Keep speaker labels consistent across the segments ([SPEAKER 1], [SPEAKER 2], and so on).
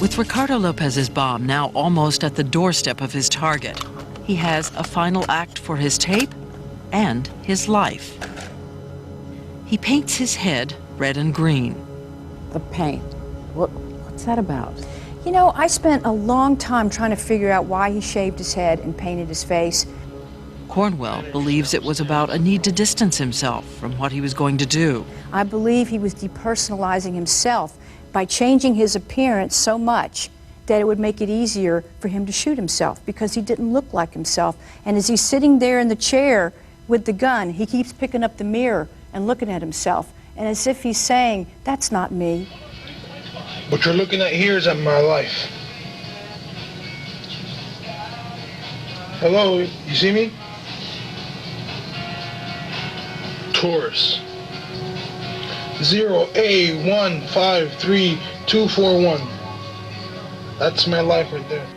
[SPEAKER 1] With Ricardo Lopez's bomb now almost at the doorstep of his target, he has a final act for his tape and his life. He paints his head red and green.
[SPEAKER 2] The paint, what's that about?
[SPEAKER 3] You know, I spent a long time trying to figure out why he shaved his head and painted his face.
[SPEAKER 1] Cornwell believes it was about a need to distance himself from what he was going to do.
[SPEAKER 3] I believe he was depersonalizing himself by changing his appearance so much that it would make it easier for him to shoot himself because he didn't look like himself. And as he's sitting there in the chair with the gun, he keeps picking up the mirror and looking at himself, and as if he's saying, that's not me.
[SPEAKER 4] What you're looking at here is at my life. Hello, you see me? Taurus. 0A153241. That's my life right there.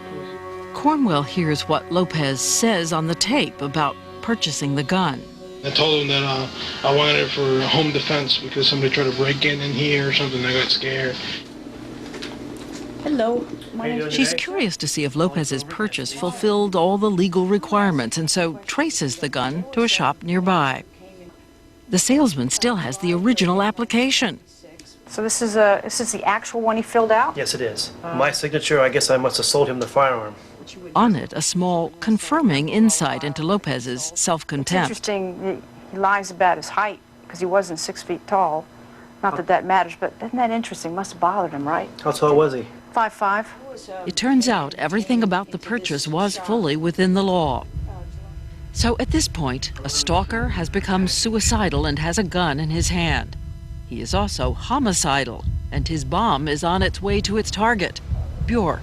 [SPEAKER 1] Cornwell hears what Lopez says on the tape about purchasing the gun.
[SPEAKER 4] I told him that I wanted it for home defense because somebody tried to break in here or something. I got scared.
[SPEAKER 3] Hello.
[SPEAKER 1] She's curious to see if Lopez's purchase fulfilled all the legal requirements and so traces the gun to a shop nearby. The salesman still has the original application.
[SPEAKER 3] So this is the actual one he filled out?
[SPEAKER 5] Yes, it is. My signature, I guess I must have sold him the firearm.
[SPEAKER 1] On it, a small confirming insight into Lopez's self-contempt.
[SPEAKER 3] It's interesting, he lies about his height because he wasn't 6 feet tall. Not that that matters, but isn't that interesting? Must have bothered him, right?
[SPEAKER 5] How tall was he?
[SPEAKER 3] 5'5".
[SPEAKER 1] It turns out everything about the purchase was fully within the law. So at this point, a stalker has become suicidal and has a gun in his hand. He is also homicidal, and his bomb is on its way to its target, Bjork.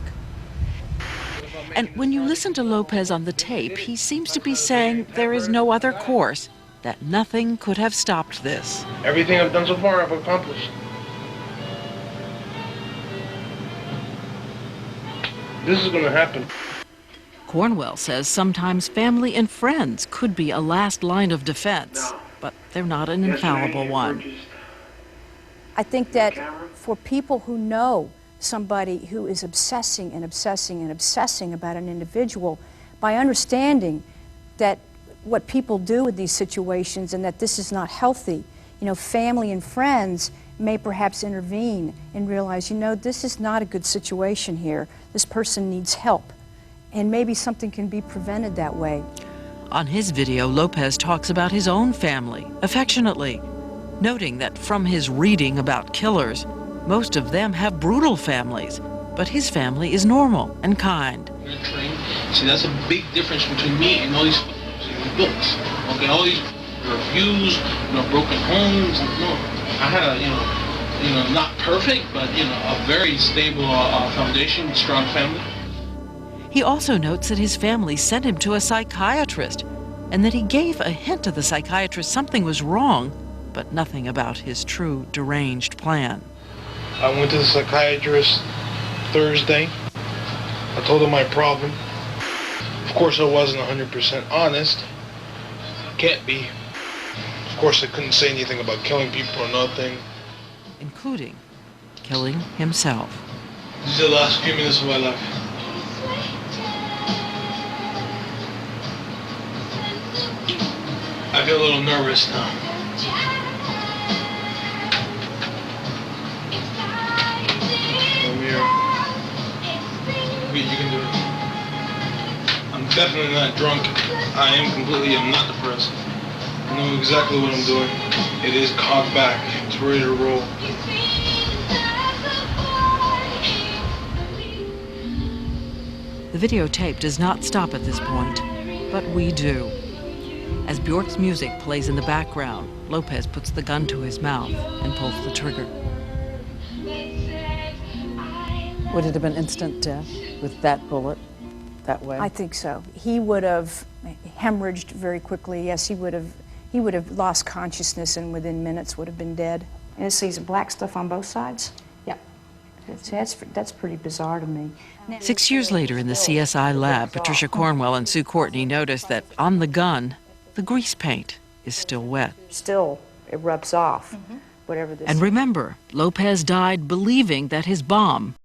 [SPEAKER 1] And when you listen to Lopez on the tape, he seems to be saying there is no other course, that nothing could have stopped this.
[SPEAKER 4] Everything I've done so far, I've accomplished. This is gonna happen.
[SPEAKER 1] Cornwell says sometimes family and friends could be a last line of defense, but they're not an infallible one.
[SPEAKER 3] I think that for people who know somebody who is obsessing and obsessing and obsessing about an individual, by understanding that what people do in these situations and that this is not healthy, you know, family and friends may perhaps intervene and realize, you know, this is not a good situation here. This person needs help. And maybe something can be prevented that way.
[SPEAKER 1] On his video, Lopez talks about his own family, affectionately, noting that from his reading about killers, most of them have brutal families, but his family is normal and kind.
[SPEAKER 4] See, that's a big difference between me and all these books. Okay, all these reviews, broken homes. No, I had a, not perfect, but a very stable foundation, strong family.
[SPEAKER 1] He also notes that his family sent him to a psychiatrist, and that he gave a hint to the psychiatrist something was wrong, but nothing about his true deranged plan.
[SPEAKER 4] I went to the psychiatrist Thursday. I told him my problem. Of course, I wasn't 100% honest. Can't be. Of course, I couldn't say anything about killing people or nothing.
[SPEAKER 1] Including killing himself.
[SPEAKER 4] These are the last few minutes of my life. I feel a little nervous now. You can do it. I'm definitely not drunk. I'm not depressed. I know exactly what I'm doing. It is cocked back. It's ready to roll.
[SPEAKER 1] The videotape does not stop at this point, but we do. As Bjork's music plays in the background, Lopez puts the gun to his mouth and pulls the trigger.
[SPEAKER 2] Would it have been instant death with that bullet, that way?
[SPEAKER 3] I think so. He would have hemorrhaged very quickly. Yes, he would have lost consciousness and within minutes would have been dead. And it sees black stuff on both sides? Yeah. That's pretty bizarre to me.
[SPEAKER 1] 6 years later in the CSI lab, Patricia Cornwell and Sue Courtney noticed that on the gun, the grease paint is still wet.
[SPEAKER 3] Still, it rubs off, whatever this
[SPEAKER 1] And remember, Lopez died believing that his bomb